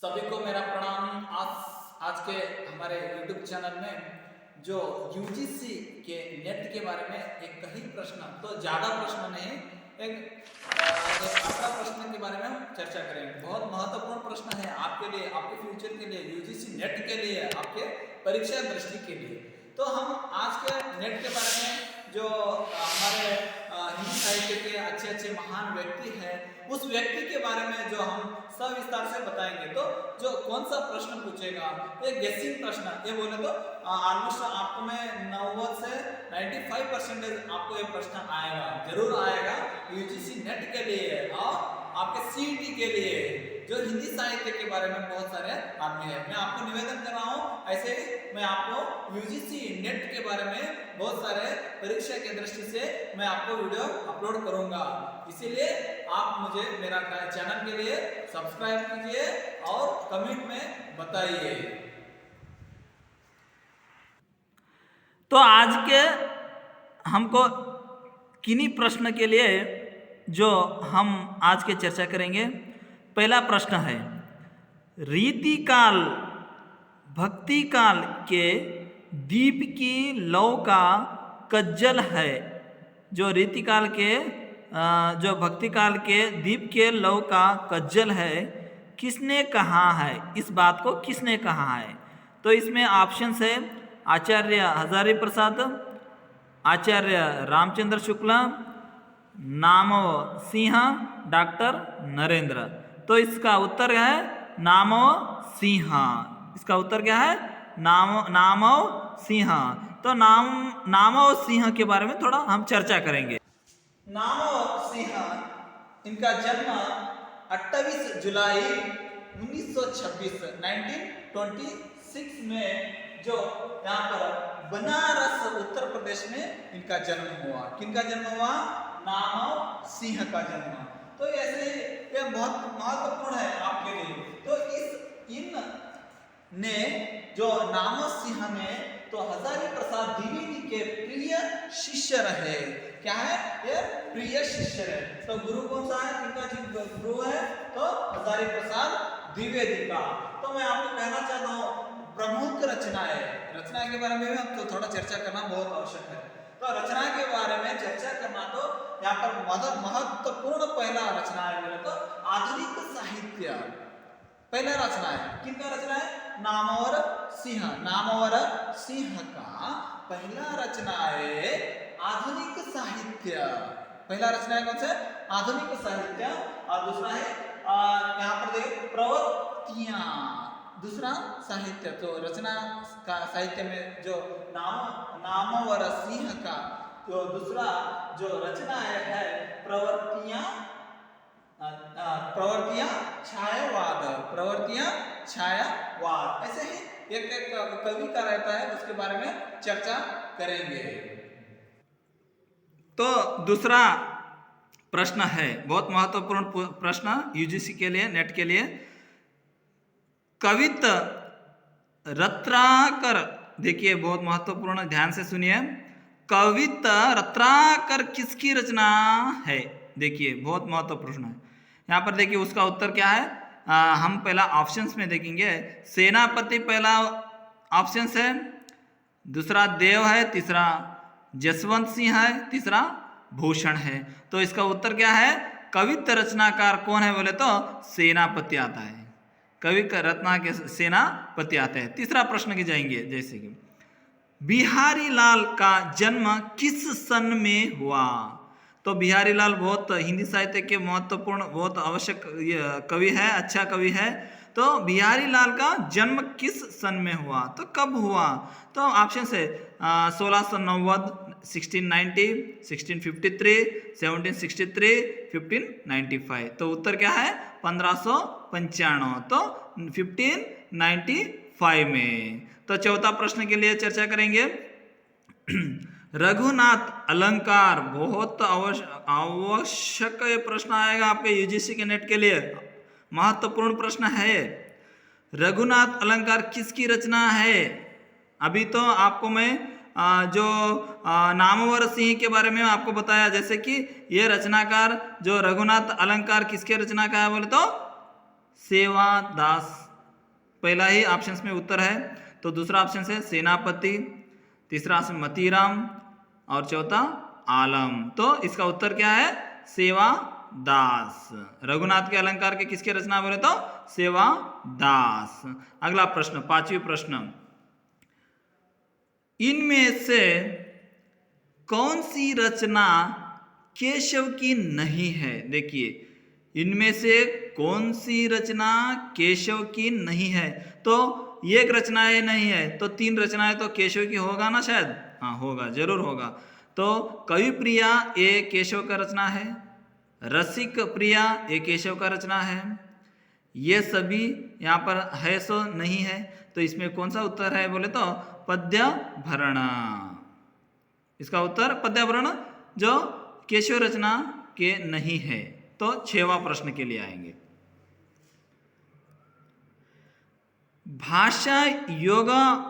सभी को मेरा प्रणाम। आज के हमारे YouTube चैनल में जो यूजीसी के नेट के बारे में एक ही प्रश्न, तो ज़्यादा प्रश्न नहीं, एक 18 प्रश्न के बारे में हम चर्चा करेंगे। बहुत महत्वपूर्ण प्रश्न है आपके लिए, आपके फ्यूचर के लिए, यूजीसी नेट के लिए, आपके परीक्षा दृष्टि के लिए। तो हम आज के नेट के बारे में जो हमारे हिंदी साहित्य के अच्छे अच्छे महान व्यक्ति हैं, उस व्यक्ति के बारे में जो हम सविस्तार से बताएंगे। तो जो कौन सा प्रश्न पूछेगा, ये गेसिंग प्रश्न, ये बोले तो ऑलमोस्ट आपको में 90 से 95% आपको ये प्रश्न आएगा, जरूर आएगा यूजीसी नेट के लिए और आपके सीईटी के लिए, जो हिंदी साहित्य के बारे में बहुत सारे आदमी है। मैं आपको निवेदन कर रहा हूँ, ऐसे ही मैं आपको यूजीसी नेट के बारे में बहुत सारे परीक्षा के दृष्टि से मैं आपको वीडियो अपलोड करूंगा। इसीलिए आप मुझे मेरा चैनल के लिए सब्सक्राइब कीजिए और कमेंट में बताइए। तो आज के हमको किन्हीं प्रश्न के लिए जो हम आज के चर्चा करेंगे, पहला प्रश्न है रीति काल भक्ति काल के दीप की लौ का कज्जल है। जो रीति काल के जो भक्ति काल के दीप के लौ का कज्जल है, किसने कहा है? इस बात को किसने कहा है? तो इसमें ऑप्शन है आचार्य हजारी प्रसाद, आचार्य रामचंद्र शुक्ला, नामव सिंह, डॉक्टर नरेंद्र। तो इसका उत्तर है नामव सिंह। इसका उत्तर क्या है? नामव सिंह। तो नामव सिंह के बारे में थोड़ा हम चर्चा करेंगे। नामव सिंह, इनका जन्म 28 जुलाई 1926 1926 में जो यहाँ पर बनारस उत्तर प्रदेश में इनका जन्म हुआ। किनका जन्म हुआ? नामव सिंह का जन्म। तो ऐसे ये बहुत महत्वपूर्ण है आपके लिए। तो इन ने जो नामव सिंह ने तो हजारी प्रसाद द्विवेदी के प्रिय शिष्य रहे। क्या है? ये प्रिय शिष्य है। तो गुरु कौन सा है? इनका गुरु है तो हजारी प्रसाद द्विवेदी का। तो मैं आपको कहना चाहता हूँ प्रमुख रचना के बारे में हम तो थोड़ा चर्चा करना बहुत आवश्यक है। तो रचना के बारे में चर्चा करना, तो यहाँ पर महत्वपूर्ण पहला रचना है बोले तो आधुनिक साहित्य। पहला रचना है, किनका रचना है? नामवर सिंह। नामवर सिंह का पहला रचना है आधुनिक साहित्य। पहला रचना है कौन सा? आधुनिक साहित्य। और दूसरा है यहाँ पर देखिए प्रवृत्तियां। दूसरा साहित्य, तो रचना का साहित्य में जो नामवर सिंह का जो दूसरा जो रचना है प्रवृत्तियां छायावाद। प्रवृत्तियां छायावाद। ऐसे ही एक कवि का रहता है, उसके बारे में चर्चा करेंगे। तो दूसरा प्रश्न है बहुत महत्वपूर्ण प्रश्न यूजीसी के लिए, नेट के लिए। कवित रत्नाकर, देखिए बहुत महत्वपूर्ण, ध्यान से सुनिए। कवित रत्नाकर किसकी रचना है? देखिए बहुत महत्वपूर्ण है। यहाँ पर देखिए उसका उत्तर क्या है। हम पहला ऑप्शंस में देखेंगे। सेनापति पहला ऑप्शन है, दूसरा देव है, तीसरा जसवंत सिंह है, तीसरा भूषण है। तो इसका उत्तर क्या है? कवित रचनाकार कौन है बोले तो सेनापति आता है। कवि का रत्ना के सेनापति आते हैं। तीसरा प्रश्न की जाएंगे, जैसे कि बिहारी लाल का जन्म किस सन में हुआ? तो बिहारी लाल बहुत हिंदी साहित्य के महत्वपूर्ण, बहुत आवश्यक कवि है, अच्छा कवि है। तो बिहारी लाल का जन्म किस सन में हुआ? तो कब हुआ? तो ऑप्शन है 1690, 1690, 1653, 1763, 1595। तो उत्तर क्या है? 1595। तो 1595 में। तो चौथा प्रश्न के लिए चर्चा करेंगे। रघुनाथ अलंकार, बहुत आवश्यक प्रश्न आएगा आपके यूजीसी के नेट के लिए, महत्वपूर्ण प्रश्न है। रघुनाथ अलंकार किसकी रचना है? अभी तो आपको मैं जो नामवर सिंह के बारे में आपको बताया, जैसे कि ये रचनाकार जो रघुनाथ अलंकार किसके रचना का है बोले तो सेवादास पहला ही ऑप्शन में उत्तर है। तो दूसरा ऑप्शन है सेनापति, तीसरा ऑप्शन मतीराम और चौथा आलम। तो इसका उत्तर क्या है? सेवादास। रघुनाथ के अलंकार के किसके रचना बोले तो सेवादास। अगला प्रश्न, पांचवी प्रश्न, इनमें से कौन सी रचना केशव की नहीं है? देखिए, इनमें से कौन सी रचना केशव की नहीं है? तो एक रचनाएं नहीं है तो तीन रचनाएं तो केशव की होगा ना शायद? हाँ होगा, जरूर होगा। तो कवि प्रिया ये केशव का रचना है, रसिक प्रिया ये केशव का रचना है, ये सभी यहाँ पर है सो नहीं है। तो इसमें कौन सा उत्तर है बोले तो पद्य भरण। इसका उत्तर पद्य भरण जो केशव रचना के नहीं है। तो 6वां प्रश्न के लिए आएंगे। भाषा योगा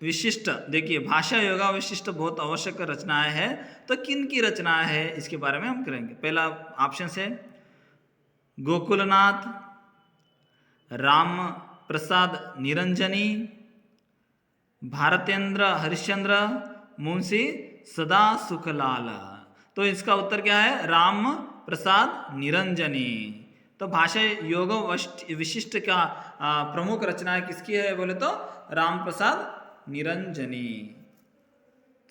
विशिष्ट, देखिए भाषा योगा विशिष्ट बहुत आवश्यक रचनाएं है। तो किन की रचनाएं है इसके बारे में हम करेंगे। पहला ऑप्शन है गोकुलनाथ, राम प्रसाद निरंजनी, भारतेंद्र हरिश्चंद्र, मुंशी सदा सुखलाल। तो इसका उत्तर क्या है? राम प्रसाद निरंजनी। तो भाषा योग विशिष्ट का प्रमुख रचना किसकी है बोले तो राम प्रसाद निरंजनी।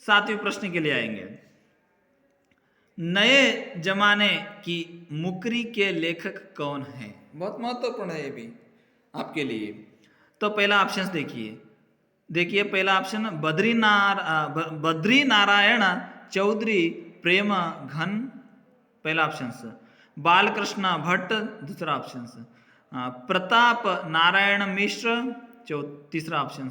7वें प्रश्न के लिए आएंगे। नए जमाने की मुकरी के लेखक कौन है? बहुत महत्वपूर्ण है ये भी आपके लिए। तो पहला ऑप्शन देखिए पहला ऑप्शन बद्री नारायण चौधरी प्रेम घन, पहला ऑप्शन। बालकृष्ण भट्ट, दूसरा ऑप्शन। प्रताप नारायण मिश्र, तीसरा ऑप्शन।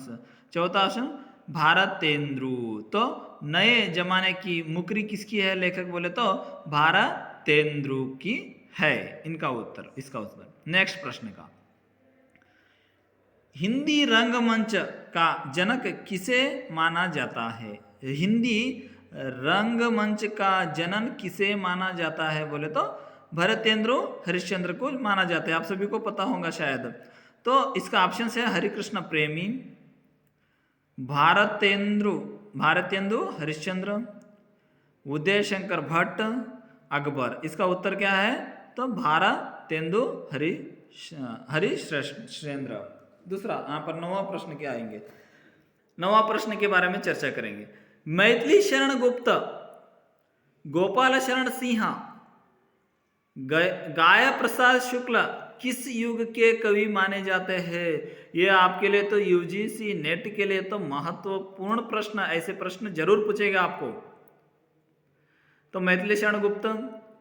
चौथा ऑप्शन भारतेंदु। तो नए जमाने की मुकरी किसकी है लेखक बोले तो भारतेंदु की है इनका उत्तर, इसका उत्तर। नेक्स्ट प्रश्न का, हिंदी रंगमंच का जनक किसे माना जाता है? हिंदी रंगमंच का जनन किसे माना जाता है बोले तो भरतेंद्र हरिश्चंद्र को माना जाता है। आप सभी को पता होगा शायद। तो इसका ऑप्शन है हरिकृष्ण प्रेमी, भारतेंदु हरिश्चंद्र, उदय शंकर भट्ट, अकबर। इसका उत्तर क्या है? तो भारतेंदु हरिश्चंद्र। दूसरा यहाँ पर 9वां प्रश्न क्या आएंगे? 9वां प्रश्न के बारे में चर्चा करेंगे। मैथिली शरण गुप्त, गोपाल शरण सिंह, गाय प्रसाद शुक्ल किस युग के कवि माने जाते हैं? ये आपके लिए तो यूजीसी नेट के लिए तो महत्वपूर्ण प्रश्न, ऐसे प्रश्न जरूर पूछेगा आपको। तो मैथिली शरण गुप्त,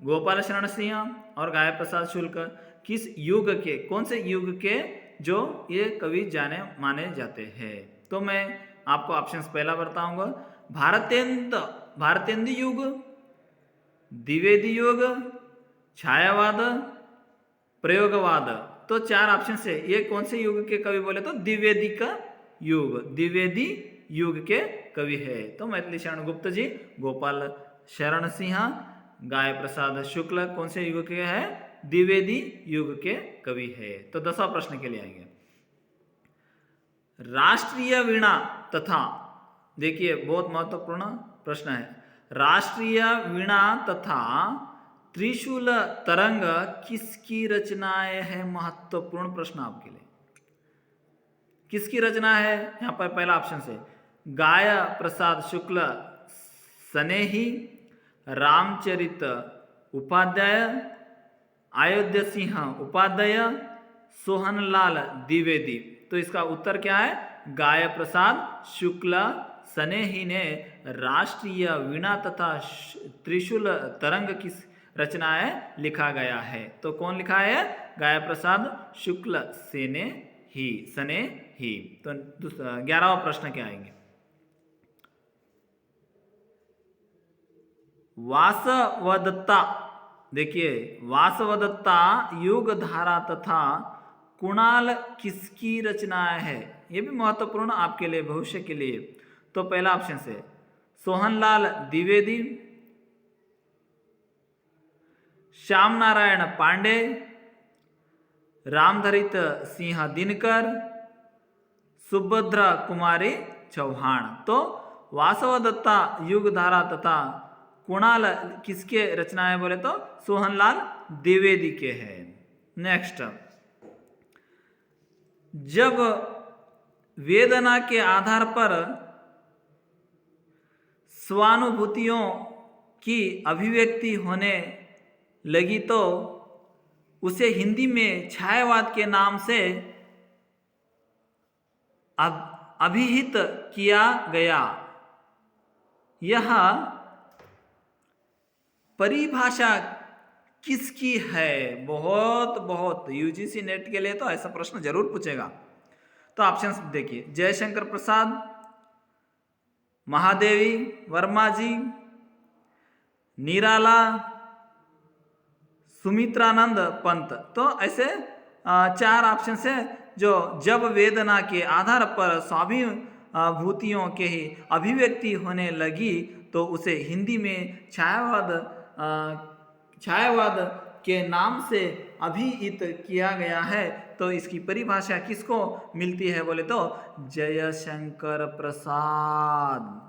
गोपाल शरण सिंह और गाय प्रसाद शुक्ल किस युग के, कौन से युग के जो ये कवि जाने माने जाते हैं? तो मैं आपको ऑप्शन पहला बताऊंगा, भारतेंदु युग, द्विवेदी युग, छायावाद, प्रयोगवाद। तो 4 ऑप्शन है। ये कौन से युग के कवि बोले तो द्विवेदी का युग, द्विवेदी युग के कवि है। तो मैथिली शरण गुप्त जी, गोपाल शरण सिंह, गाय प्रसाद शुक्ल कौन से युग के है? द्विवेदी युग के कवि है। तो 10वां प्रश्न के लिए आएंगे। राष्ट्रीय वीणा तथा, देखिए बहुत महत्वपूर्ण प्रश्न है, राष्ट्रीय वीणा तथा त्रिशूल तरंग किसकी रचनाएं है? महत्वपूर्ण प्रश्न आपके लिए। किसकी रचना है? यहां पर पहला ऑप्शन है गाय प्रसाद शुक्ल स्नेही, रामचरित उपाध्याय, अयोध्या सिंह उपाध्याय, सोहनलाल द्विवेदी। तो इसका उत्तर क्या है? गाय प्रसाद शुक्ल स्नेही ने राष्ट्रीय वीणा तथा त्रिशूल तरंग की रचनाएं लिखा गया है। तो कौन लिखा है? गाय प्रसाद शुक्ल सने ही। तो 11वां प्रश्न क्या आएंगे? वासवदत्ता, देखिए वासवदत्ता युग धारा तथा कुणाल किसकी रचनाएं है? ये भी महत्वपूर्ण आपके लिए, भविष्य के लिए। तो पहला ऑप्शन है सोहनलाल द्विवेदी, श्याम नारायण पांडे, रामधरित सिंह दिनकर, सुभद्रा कुमारी चौहान। तो वासवदत्ता युगधारा तथा कुणाल किसके रचना है बोले तो सोहनलाल द्विवेदी के है। नेक्स्ट, जब वेदना के आधार पर स्वानुभूतियों की अभिव्यक्ति होने लगी तो उसे हिंदी में छायावाद के नाम से अभिहित किया गया। यह परिभाषा किसकी है? बहुत यूजीसी नेट के लिए तो ऐसा प्रश्न जरूर पूछेगा। तो ऑप्शंस देखिए, जयशंकर प्रसाद, महादेवी वर्मा जी, निराला, सुमित्रानंद पंत। तो ऐसे चार ऑप्शन है जो जब वेदना के आधार पर स्वाभिभूतियों के ही अभिव्यक्ति होने लगी तो उसे हिंदी में छायावाद के नाम से अभिहित किया गया है। तो इसकी परिभाषा किसको मिलती है बोले तो जयशंकर प्रसाद।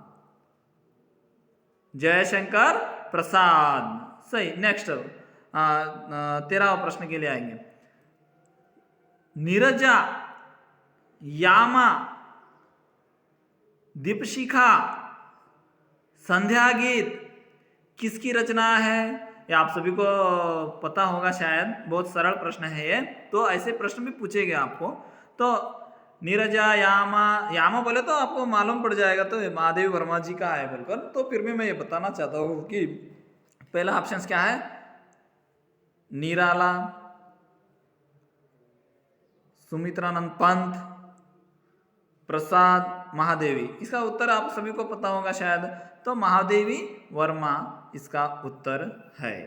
जयशंकर प्रसाद सही। नेक्स्ट 13वां प्रश्न के लिए आएंगे। नीरजा, यामा, दीपशिखा, संध्या गीत किसकी रचना है? ये आप सभी को पता होगा शायद, बहुत सरल प्रश्न है ये। तो ऐसे प्रश्न भी पूछेंगे आपको। तो नीरजा, यामा बोले तो आपको मालूम पड़ जाएगा, तो महादेवी वर्मा जी का है बोलकर। तो फिर भी मैं ये बताना चाहता हूँ कि पहला ऑप्शन क्या है, निराला, सुमित्रानंद पंत, प्रसाद, महादेवी। इसका उत्तर आप सभी को पता होगा शायद, तो महादेवी वर्मा इसका उत्तर है।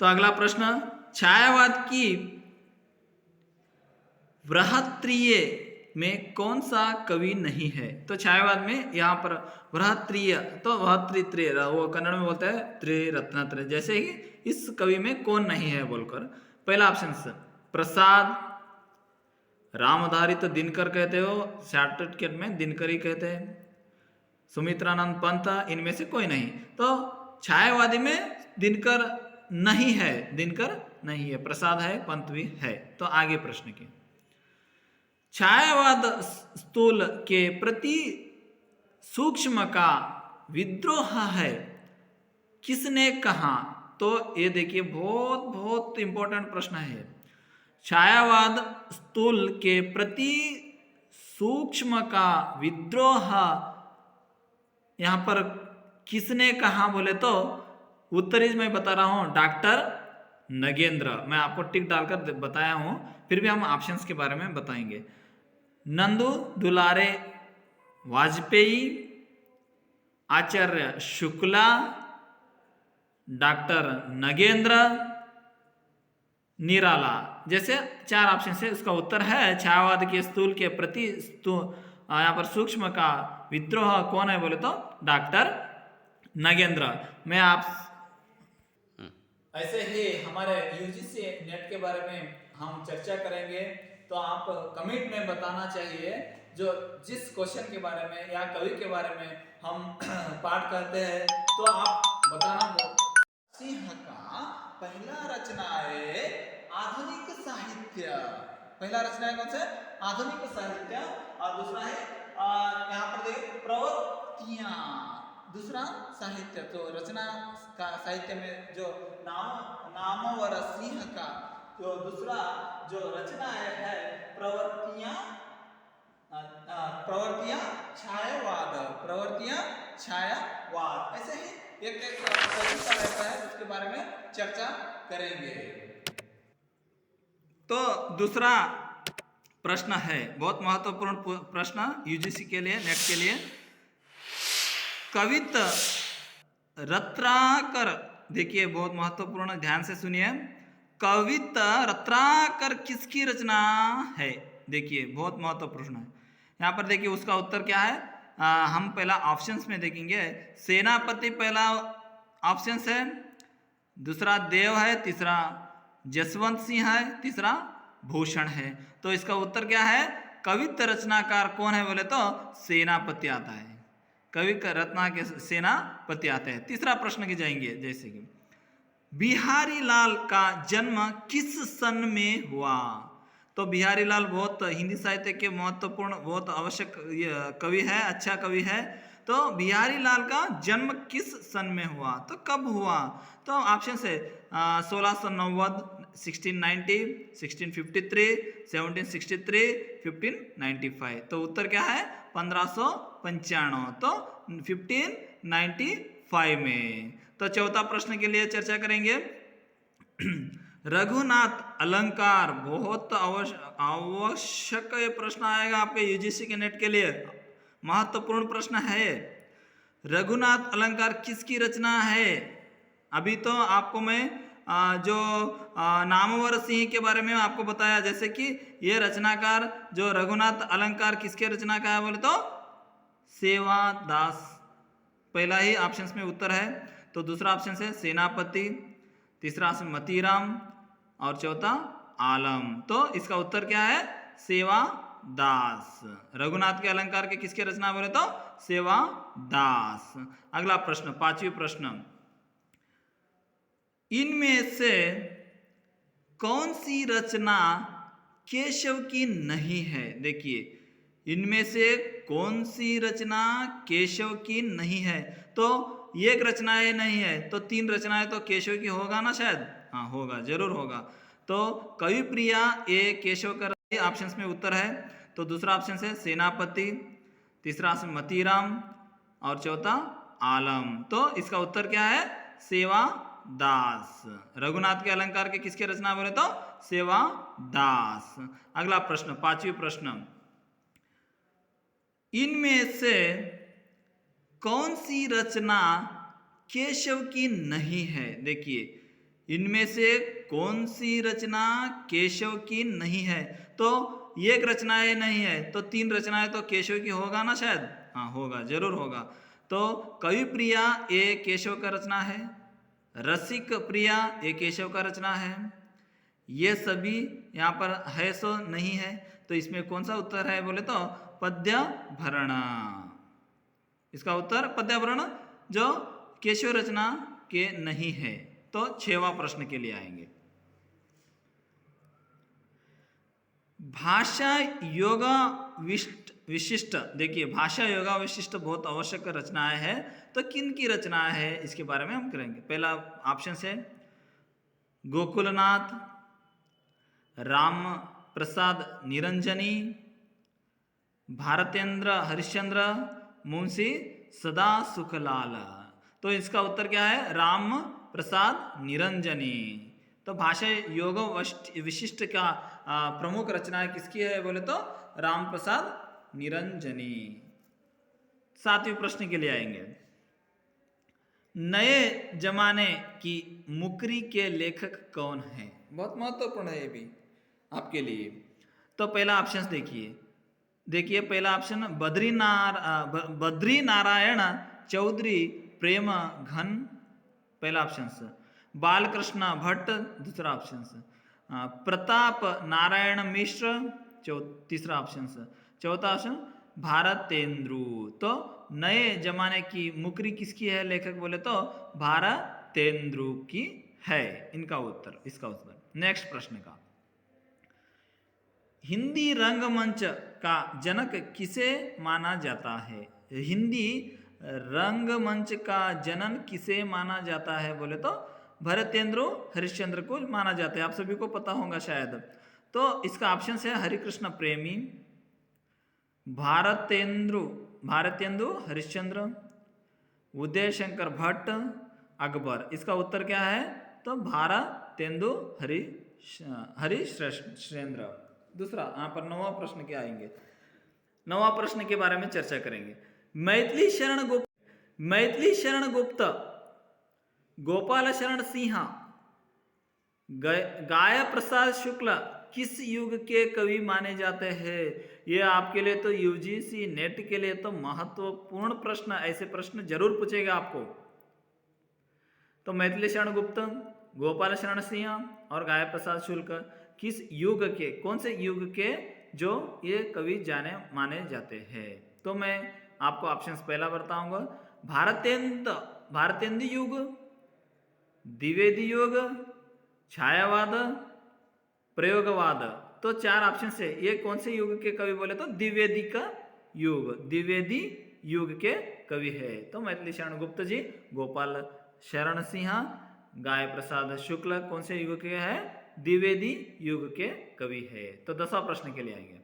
तो अगला प्रश्न, छायावाद की वृहत्त्रीय में कौन सा कवि नहीं है? तो छायावाद में यहाँ पर वृहत्त्रीय, तो वृहत्त्रीय वो कन्नड़ में बोलते हैं त्रिरत्नत्रय, जैसे ही इस कवि में कौन नहीं है बोलकर। पहला ऑप्शन प्रसाद, रामधारी तो दिनकर कहते हो, शॉर्टकट में दिनकर ही कहते हैं। सुमित्रानंद पंत, इनमें से कोई नहीं। तो छायावादी में दिनकर नहीं है, दिनकर नहीं है, प्रसाद है, पंत भी है। तो आगे प्रश्न की, छायावाद स्थूल के प्रति सूक्ष्म का विद्रोह है, किसने कहा? तो ये देखिए बहुत इंपॉर्टेंट प्रश्न है। छायावाद स्थूल के प्रति सूक्ष्म का विद्रोह यहाँ पर किसने कहा बोले तो उत्तर मैं बता रहा हूँ, डॉक्टर नगेंद्र। मैं आपको टिक डालकर बताया हूँ, फिर भी हम ऑप्शंस के बारे में बताएंगे। नंदू दुलारे वाजपेयी, आचार्य शुक्ला, डॉक्टर नगेंद्र, निराला। जैसे चार ऑप्शन से उसका उत्तर है छायावाद के स्थूल के प्रति यहाँ पर सूक्ष्म का विद्रोह कौन है बोले तो डॉक्टर नगेंद्र। मैं आप ऐसे ही हमारे यूजीसी नेट के बारे में हम चर्चा करेंगे, तो आप कमेंट में बताना चाहिए जो जिस क्वेश्चन के बारे में या कवि के बारे में हम पाठ करते हैं, तो आप बताना। सिंह का पहला रचना है आधुनिक साहित्य। पहला रचना है कौन सा? आधुनिक साहित्य। और दूसरा है यहाँ पर देखिए प्रवृत्तियां। दूसरा साहित्य, तो रचना का साहित्य में जो नामवर सिंह का जो दूसरा जो रचना है प्रवृत्तियां छायावाद। प्रवृत्तियां छायावाद। ऐसे ही एक कविता रहता है, उसके बारे में चर्चा करेंगे। तो दूसरा प्रश्न है बहुत महत्वपूर्ण प्रश्न यूजीसी के लिए, नेट के लिए। कवित रत्नाकर, देखिए बहुत महत्वपूर्ण, ध्यान से सुनिए। कवित रत्नाकर किसकी रचना है? देखिए बहुत महत्वपूर्ण है। यहाँ पर देखिए उसका उत्तर क्या है। हम पहला ऑप्शंस में देखेंगे। सेनापति पहला ऑप्शन है, दूसरा देव है, तीसरा जसवंत सिंह है, तीसरा भूषण है। तो इसका उत्तर क्या है? कवित्त रचनाकार कौन है बोले तो सेनापति आता है। कवि का रत्ना के सेनापति आते हैं। तीसरा प्रश्न की जाएंगे, जैसे कि बिहारी लाल का जन्म किस सन में हुआ। तो बिहारी लाल बहुत हिंदी साहित्य के महत्वपूर्ण बहुत आवश्यक कवि है, अच्छा कवि है। तो बिहारी लाल का जन्म किस सन में हुआ, तो कब हुआ। तो ऑप्शन है 1690, 1690, 1653, 1763, 1595। तो उत्तर क्या है 1595, तो 1595 में। तो चौथा प्रश्न के लिए चर्चा करेंगे। रघुनाथ अलंकार बहुत आवश्यक ये प्रश्न आएगा आपके यूजीसी के नेट के लिए, महत्वपूर्ण प्रश्न है। रघुनाथ अलंकार किसकी रचना है। अभी तो आपको मैं जो नामवर सिंह के बारे में आपको बताया, जैसे कि ये रचनाकार जो रघुनाथ अलंकार किसके रचना का है बोले तो सेवादास, पहला ही ऑप्शन में उत्तर है। तो दूसरा ऑप्शन है सेनापति, तीसरा ऑप्शन मतीराम और चौथा आलम। तो इसका उत्तर क्या है सेवादास। रघुनाथ के अलंकार के किसके रचना बोले तो सेवादास। अगला प्रश्न, पांचवी प्रश्न, इनमें से कौन सी रचना केशव की नहीं है। देखिए इनमें से कौन सी रचना केशव की नहीं है। तो एक रचनाएं नहीं है तो तीन रचनाएं तो केशव की होगा ना शायद, हाँ होगा, जरूर होगा। तो कवि प्रिया ये केशव का ऑप्शन में उत्तर है। तो दूसरा ऑप्शन है सेनापति, तीसरा ऑप्शन मतीराम और चौथा आलम। तो इसका उत्तर क्या है सेवादास। रघुनाथ के अलंकार के किसके रचना बोले तो सेवादास। अगला प्रश्न, पांचवी प्रश्न, इनमें से कौन सी रचना केशव की नहीं है। देखिए इनमें से कौन सी रचना केशव की नहीं है। तो एक रचनाएं नहीं है तो तीन रचनाएं तो केशव की होगा ना शायद, हाँ होगा, जरूर होगा। तो कवि प्रिया ये केशव का रचना है, रसिक प्रिया ये केशव का रचना है, ये सभी यहाँ पर है सो नहीं है। तो इसमें कौन सा उत्तर है बोले तो पद्यभरण। इसका उत्तर पद्यभरण जो केशव रचना के नहीं है। तो छठवां प्रश्न के लिए आएंगे। भाषा योग विशिष्ट, देखिए भाषा योग विशिष्ट बहुत आवश्यक रचनाएं है। तो किन की रचनाएं है इसके बारे में हम करेंगे। पहला ऑप्शन है गोकुलनाथ, राम प्रसाद निरंजनी, भारतेंद्र हरिश्चंद्र, मुंशी सदा सुखलाल। तो इसका उत्तर क्या है राम प्रसाद निरंजनी। तो भाषा योग विशिष्ट का प्रमुख रचना किसकी है बोले तो राम प्रसाद निरंजनी। सातवें प्रश्न के लिए आएंगे। नए जमाने की मुकरी के लेखक कौन है। बहुत महत्वपूर्ण है ये भी आपके लिए। तो पहला ऑप्शन देखिए पहला ऑप्शन बद्री नारायण चौधरी प्रेम घन, पहला ऑप्शन। बालकृष्ण भट्ट, दूसरा ऑप्शन। प्रताप नारायण मिश्र, तीसरा ऑप्शन। चौथा ऑप्शन भारतेंद्र। तो नए जमाने की मुकरी किसकी है लेखक बोले तो भारतेंद्र की है इनका उत्तर, इसका उत्तर। नेक्स्ट प्रश्न का, हिंदी रंगमंच का जनक किसे माना जाता है। हिंदी रंगमंच का जनन किसे माना जाता है बोले तो भारतेंद्र हरिश्चंद्र को माना जाता है। आप सभी को पता होगा शायद। तो इसका ऑप्शन है हरिकृष्ण प्रेमी, भारतेंदु हरिश्चंद्र, उदय शंकर भट्ट, अकबर। इसका उत्तर क्या है तो भारतेंदु हरिश्चंद्र। दूसरा यहाँ पर नौवां प्रश्न क्या आएंगे। नौवां प्रश्न के बारे में चर्चा करेंगे। मैथिली शरण गुप्त, गोपाल शरण सिंह, गाय प्रसाद शुक्ल किस युग के कवि माने जाते हैं। ये आपके लिए तो यूजीसी नेट के लिए तो महत्वपूर्ण प्रश्न, ऐसे प्रश्न जरूर पूछेगा आपको। तो मैथिली शरण गुप्त, गोपाल शरण सिंह और गाय प्रसाद शुक्ल किस युग के, कौन से युग के जो ये कवि जाने माने जाते हैं। तो मैं आपको ऑप्शंस पहला बताऊंगा, भारतेंदु युग, द्विवेदी युग, छायावाद, प्रयोगवाद। तो चार ऑप्शन है, ये कौन से युग के कवि बोले तो द्विवेदी का युग, द्विवेदी युग के कवि है। तो मैथिली शरण गुप्त जी, गोपाल शरण सिंह, गाय प्रसाद शुक्ल कौन से युग के हैं, द्विवेदी युग के कवि है। तो 10वां प्रश्न के लिए आएंगे,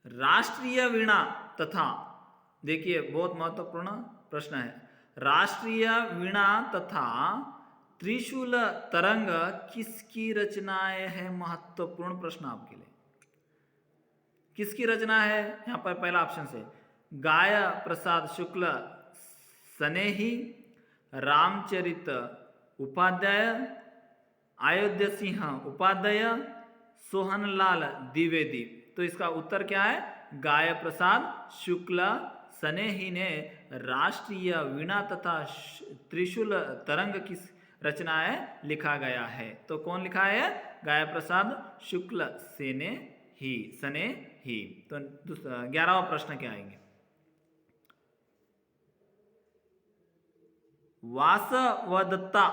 राष्ट्रीय वीणा तथा, देखिए बहुत महत्वपूर्ण प्रश्न है, राष्ट्रीय वीणा तथा त्रिशूल तरंग किसकी रचनाएं है? महत्वपूर्ण प्रश्न आपके लिए, किसकी रचना है? यहां पर पहला ऑप्शन है गाय प्रसाद शुक्ल स्नेही, रामचरित उपाध्याय, अयोध्या सिंह उपाध्याय, सोहनलाल द्विवेदी। तो इसका उत्तर क्या है? गाय प्रसाद शुक्ल स्नेही ने राष्ट्रीय वीणा तथा त्रिशूल तरंग की रचनाएं लिखा गया है। तो कौन लिखा है? गाय प्रसाद शुक्ल सने ही। तो 11वां प्रश्न क्या आएंगे, वासवदत्ता,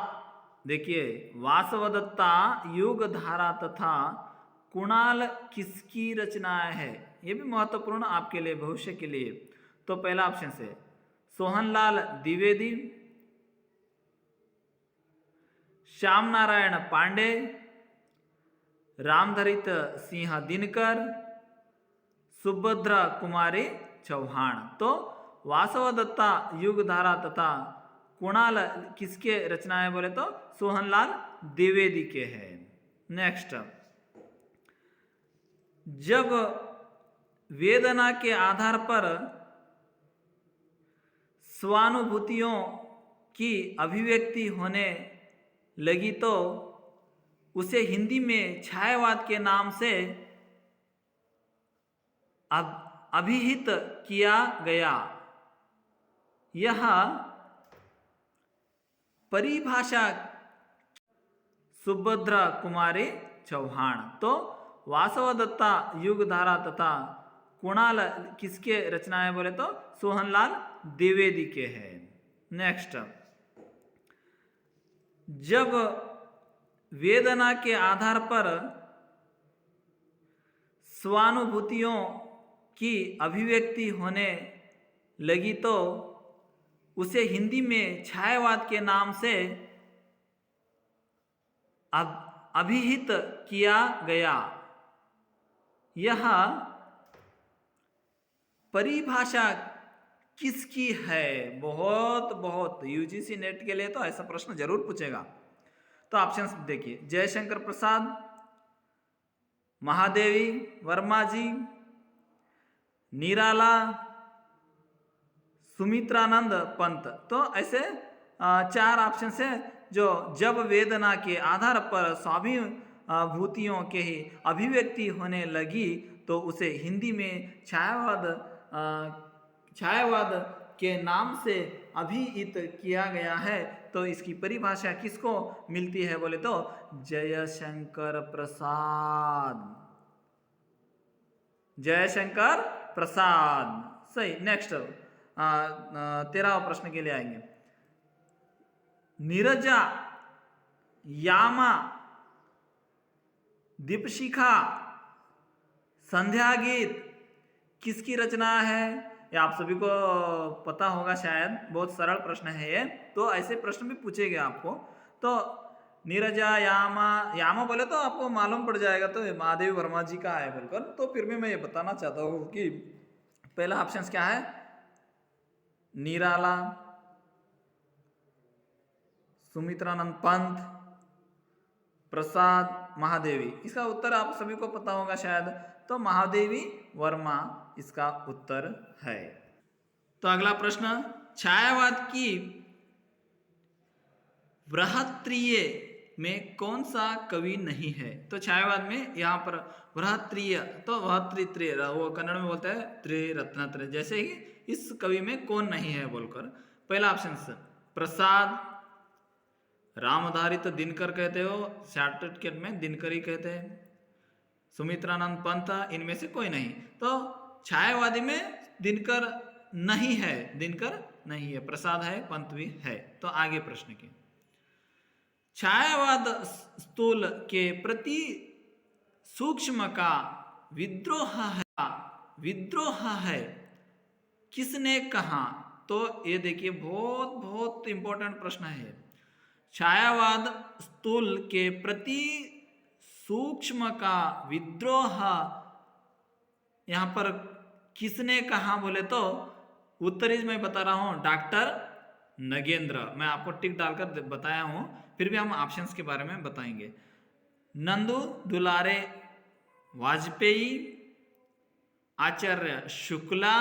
देखिए वासवदत्ता युग धारा तथा कुणाल किसकी रचना है? ये भी महत्वपूर्ण आपके लिए, भविष्य के लिए। तो पहला ऑप्शन है सोहनलाल द्विवेदी, श्याम नारायण पांडे, रामधरित सिंह दिनकर, सुभद्रा कुमारी चौहान। तो वासवदत्ता युग धारा तथा कुणाल किसके रचनाएं बोले तो सोहनलाल द्विवेदी के हैं। नेक्स्ट, जब वेदना के आधार पर स्वानुभूतियों की अभिव्यक्ति होने लगी तो उसे हिंदी में छायावाद के नाम से अभिहित किया गया। यह परिभाषा सुभद्रा कुमारी चौहान। तो वासवदत्ता युग धारा तथा कुणाल किसके रचनाएं बोले तो सोहनलाल द्विवेदी के हैं। नेक्स्ट, जब वेदना के आधार पर स्वानुभूतियों की अभिव्यक्ति होने लगी तो उसे हिंदी में छायावाद के नाम से अभिहित किया गया। यह परिभाषा किसकी है? बहुत यूजीसी नेट के लिए तो ऐसा प्रश्न जरूर पूछेगा। तो ऑप्शंस देखिए, जयशंकर प्रसाद, महादेवी वर्मा जी, निराला, सुमित्रानंद पंत। तो ऐसे चार ऑप्शन है जो जब वेदना के आधार पर स्वानुभूतियों के ही अभिव्यक्ति होने लगी तो उसे हिंदी में छायावाद के नाम से अभिहित किया गया है। तो इसकी परिभाषा किसको मिलती है बोले तो जयशंकर प्रसाद। सही। नेक्स्ट 13वां प्रश्न के लिए आएंगे, नीरजा, यामा, दीपशिखा, संध्या गीत किसकी रचना है? ये आप सभी को पता होगा शायद, बहुत सरल प्रश्न है ये। तो ऐसे प्रश्न भी पूछेंगे आपको। तो नीरजा, यामा बोले तो आपको मालूम पड़ जाएगा, तो महादेवी वर्मा जी का है बोलकर। तो फिर भी मैं ये बताना चाहता हूँ कि पहला ऑप्शन क्या है, निराला, सुमित्रानंद पंत, प्रसाद, महादेवी। इसका उत्तर आप सभी को पता होगा शायद, तो महादेवी वर्मा इसका उत्तर है। तो अगला प्रश्न, छायावाद की वृहत्त्रीय में कौन सा कवि नहीं है? तो छायावाद में यहाँ पर वृहत्त्रीय, तो वृहत्त्रीय वो कन्नड़ में बोलते हैं त्रिरत्नत्रय, जैसे ही इस कवि में कौन नहीं है बोलकर। पहला ऑप्शन प्रसाद, रामधारित दिनकर कहते हो, शॉर्टकट में दिनकर ही कहते हैं। सुमित्रानंद पंत, इनमें से कोई नहीं। तो छायावादी में दिनकर नहीं है, दिनकर नहीं है, प्रसाद है, पंत भी है। तो आगे प्रश्न की, छायावाद स्थूल के प्रति सूक्ष्म का विद्रोह है किसने कहा? तो ये देखिए बहुत बहुत इंपॉर्टेंट प्रश्न है। छायावाद स्थूल के प्रति सूक्ष्म का विद्रोह यहां पर किसने कहा बोले तो उत्तरीज मैं बता रहा हूं, डॉक्टर नगेंद्र। मैं आपको टिक डालकर बताया हूं, फिर भी हम ऑप्शंस के बारे में बताएंगे। नंदू दुलारे वाजपेयी, आचार्य शुक्ला,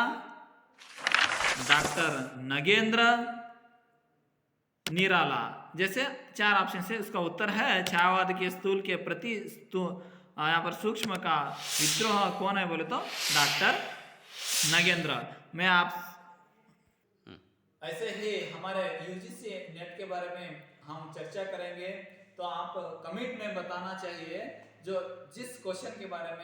डॉक्टर नगेंद्र, निराला। जैसे 4 ऑप्शन से उसका उत्तर है छायावाद के स्थूल के प्रति यहाँ पर सूक्ष्म का विद्रोह कौन है बोले तो डॉक्टर नगेंद्र। मैं आप ऐसे ही हमारे यूजीसी नेट के बारे में हम चर्चा करेंगे, तो आप कमेंट में बताना चाहिए जो जिस क्वेश्चन के बारे में